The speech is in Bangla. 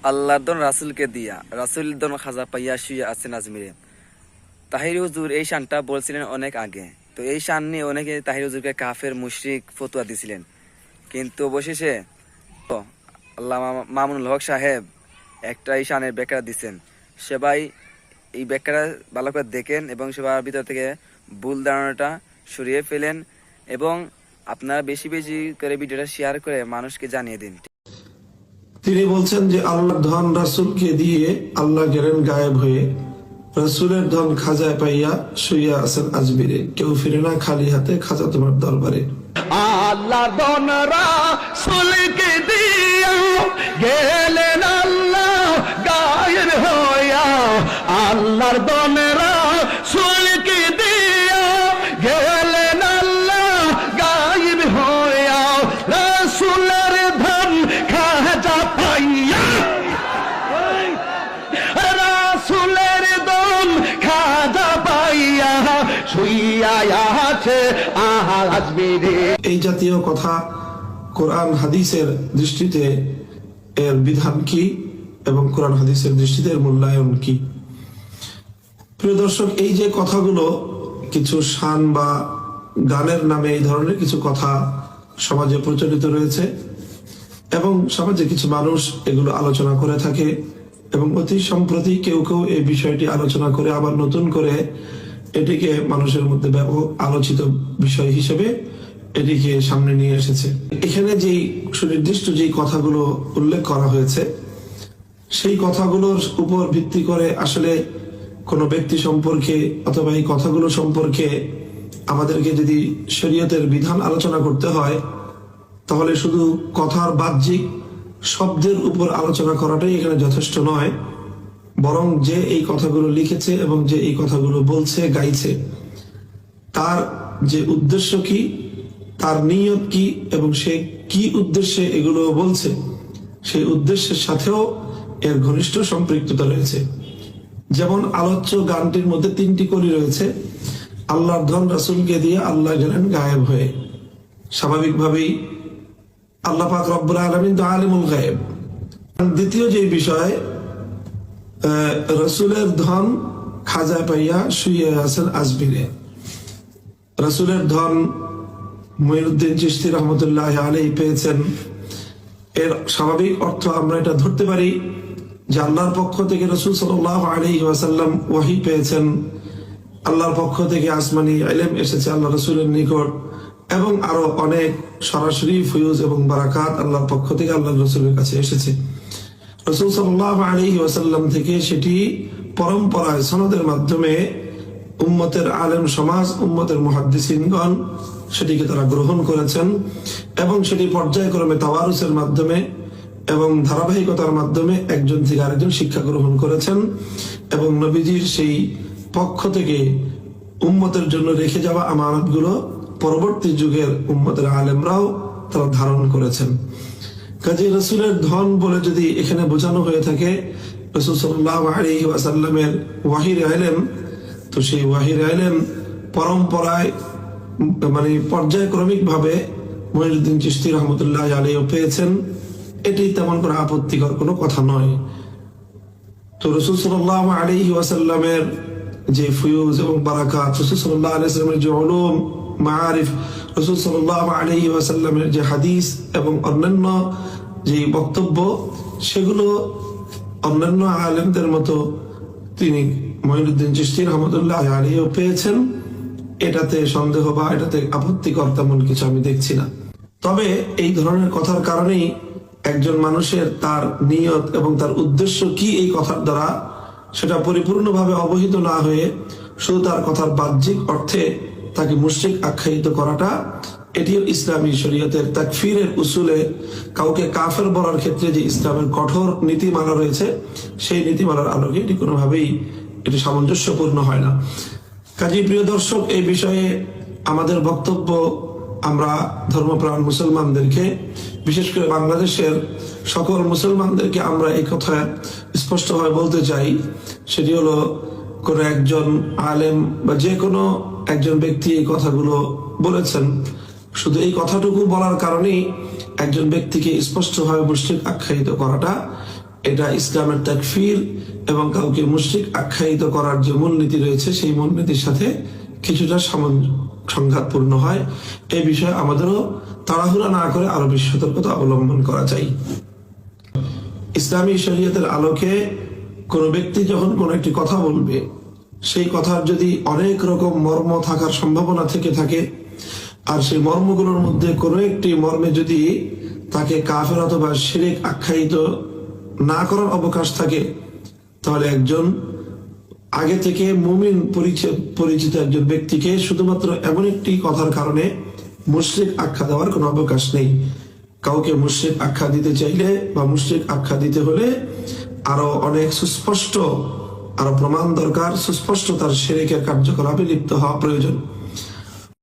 আল্লাহর দন রাসুলকে দিয়া রাসুল দন খাজা পাইয়া শুয়ে আছেন আজমিরে। তাহির হুজুর এই শানটা বলছিলেন অনেক আগে। তো এই শান নিয়ে অনেকে তাহির হুজুরকে কাফের মুশরিক ফতুয়া দিছিলেন, কিন্তু অবশেষে আল্লাহ মামুনুল হক সাহেব একটা এই শানের ব্যাখ্যা দিচ্ছেন। সবাই এই ব্যাখ্যাটা ভালো করে দেখেন এবং সবার ভিতর থেকে ভুল ধারণাটা সরিয়ে ফেলেন এবং আপনারা বেশি বেশি করে ভিডিওটা শেয়ার করে মানুষকে জানিয়ে দিন। তিনি বলছেন যে আল্লাহর ধন রাসূলকে দিয়ে আল্লাহ গেলেন গায়েব হয়ে, রাসূলের ধন খাজায় পাইয়া শুইয়া আছেন আজমিরে, কেউ ফিরে না খালি হাতে খাজা তোমার দরবারে। আল্লাহর ধন রাসূলকে দিয়া গেলেন আল্লাহ গায়েব হইয়া, আল্লাহর ধন রাসূলকে দিয়া গেলেন আল্লাহ গায়েব হইয়া, রাসূলের ধন খাজা পাইয়া, রাসূলের ধন খাজা পাইয়া শুইয়া আছে আজমিরে। এই জাতীয় কথা কোরআন হাদিসের দৃষ্টিতে এর বিধান কি এবং কোরআন হাদিসের দৃষ্টিতে এর মূল্যায়ন কি? প্রিয় দর্শক, এই যে কথাগুলো কিছু শান বা গানের নামে এই ধরনের কিছু কথা সমাজে প্রচলিত রয়েছে এবং সমাজে কিছু মানুষ এগুলো আলোচনা করে থাকে এবং অতি সম্প্রতি কেউ কেউ এই বিষয়টি আলোচনা করে আবার নতুন করে এটিকে মানুষের মধ্যে ব্যাপক আলোচিত বিষয় হিসেবে এটিকে সামনে নিয়ে এসেছে। এখানে যেই সুনির্দিষ্ট যেই কথাগুলো উল্লেখ করা হয়েছে সেই কথাগুলোর উপর ভিত্তি করে আসলে কোনো ব্যক্তি সম্পর্কে অথবা এই কথাগুলো সম্পর্কে আমাদেরকে যদি শরীয়তের বিধান আলোচনা করতে হয় তাহলে শুধু কথার বাহ্যিক শব্দের উপর আলোচনা করাটাই এখানে যথেষ্ট নয়, বরং যে এই কথাগুলো লিখেছে এবং যে এই কথাগুলো বলছে গাইছে তার যে উদ্দেশ্য কি, তার নিয়ত কি এবং সে কি উদ্দেশ্যে এগুলো বলছে সেই উদ্দেশ্যের সাথেও এর ঘনিষ্ঠ সম্পৃক্ততা রয়েছে। যেমন আলোচ্য গানটির মধ্যে তিনটি কলি রয়েছে। আল্লাহর ধন রাসূলকে দিয়ে আল্লাহ গেলেন গায়েব হয়ে। স্বাভাবিকভাবেই আল্লাহ পাক রব্বুল আলামিন তো আলিমুল গায়েব। দ্বিতীয় যে বিষয়, রাসূলের ধন খাজা পাইয়া শুয়ে আছেন আজমিরে। রাসূলের ধন মুঈনুদ্দিন চিশতি রহমতুল্লাহ আলাইহি পেয়েছেন। এর স্বাভাবিক অর্থ আমরা এটা ধরতে পারি যে আল্লাহর পক্ষ থেকে রাসূল সাল্লাল্লাহু আলাইহি ওয়াসাল্লাম ওহী পেয়েছেন, আল্লাহর পক্ষ থেকে আসমানি ইলম এসেছে আল্লাহ রাসূলের নিকট এবং আরো অনেক সরাসরি ফয়ুজ এবং বারাকাত আল্লাহর পক্ষ থেকে আল্লাহর রাসূলের কাছে এসেছে। রাসূল সাল্লাল্লাহু আলাইহি ওয়াসাল্লাম থেকে সেটি পরম্পরায় সনদের মাধ্যমে উম্মতের আলেম সমাজ, উম্মতের মুহাদ্দিসিনগণ সেটিকে তারা গ্রহণ করেছেন এবং সেটি পর্যায়ক্রমে তাওয়ারুসের মাধ্যমে এবং ধারাবাহিকতার মাধ্যমে একজন থেকে আরেকজন শিক্ষা গ্রহণ করেছেন এবং নবীজির সেই পক্ষ থেকে উম্মতের জন্য রেখে যাওয়া আমানতগুলো পরবর্তী যুগের উম্মতের আলেমরাও তারা ধারণ করেছেন। কাজে রাসূলের ধন বলে যদি এখানে বোঝানো হয়ে থাকে রাসূল সাল্লাল্লাহু আলাইহি ওয়াসাল্লামের ওয়াহির ইলম, তো সেই ওয়াহির ইলম পরম্পরায় মানে পর্যায়ক্রমিক ভাবে মুঈনুদ্দিন চিশতি রহমতুল্লাহ আলাইহি পেয়েছেন, এটি তেমন কোনো আপত্তিকর কোনো কথা নয়। তো রাসূল সাল্লাল্লাহু আলাইহি ওয়াসাল্লামের যে ফয়ুজ এবং বারাকাত, রাসূল সাল্লাল্লাহু আলাইহি ওয়াসাল্লামের যে উলুম মাআরিফ, রাসূল সাল্লাল্লাহু আলাইহি ওয়াসাল্লামের যে হাদিস এবং অন্যান্য যে বক্তব্য, সেগুলো অন্যান্য আলেমদের মতো তিনি মুঈনুদ্দিন চিশতি রহমতুল্লাহ আলাইহি পেয়েছেন, এটাতে সন্দেহ বা এটাতে আপত্তিকর তেমন কিছু আমি দেখছি না। তবে এই ধরনের কথার কারণেই একজন মানুষের তার নিয়ত এবং তার উদ্দেশ্য কি এই কথার দ্বারা সেটা পরিপূর্ণভাবে অবহিত না হয়ে শুধু তার কথার বাহ্যিক অর্থে তাকে মুশরিক আখ্যায়িত করাটা, এটিও ইসলামী শরীয়তের তাকফীরের উসুলে কাউকে কাফের বলার ক্ষেত্রে যে ইসলামের কঠোর নীতিমালা রয়েছে সেই নীতিমালার আলোকে এটি কোনোভাবেই এটি সামঞ্জস্যপূর্ণ হয় না। কাজী প্রিয় দর্শক, এই বিষয়ে আমাদের বক্তব্য আমরা ধর্মপ্রাণ মুসলমানদেরকে, বিশেষ করে বাংলাদেশের সকল মুসলমানদেরকে আমরা এই কথা স্পষ্টভাবে বলতে চাই, সেটি হলো কোনো একজন আলেম বা যে কোনো একজন ব্যক্তি এই কথাগুলো বলেছেন, শুধু এই কথাটুকু বলার কারণেই একজন ব্যক্তিকে স্পষ্টভাবে মুশরিক আখ্যায়িত করাটা এটা ইসলামের তাকফির এবং কাউকে মুশরিক আখ্যায়িত করার যে মূলনীতি রয়েছে সেই মূলনীতির সাথে কিছুটা সংঘাতপূর্ণ হয়। এই বিষয়ে আমাদেরও তাড়াহুড়া না করে আরো বেশি সতর্কতা অবলম্বন করা চাই। ইসলামী শরীয়তের আলোকে কোন ব্যক্তি যখন কোন একটি কথা বলবে, সেই কথার যদি অনেক রকম মর্ম থাকার সম্ভাবনা থেকে থাকে, আর সেই মর্মগুলোর মধ্যে কোনো একটি মর্মে যদি তাকে কাফের অথবা শিরক আখ্যায়িত না করার অবকাশ থাকে, তাহলে একজন আগে থেকে মুমিন পরিচিত একজন ব্যক্তিকে শুধুমাত্র এমন একটি কথার কারণে মুশরিক আখ্যা দেওয়ার কোনো অবকাশ নেই। কাউকে মুশরিক আখ্যা দিতে চাইলে বা মুশরিক আখ্যা দিতে হলে আরো অনেক সুস্পষ্ট আরো প্রমাণ দরকার, সুস্পষ্ট তার শিরকের কার্যকলাপে লিপ্ত হওয়া প্রয়োজন।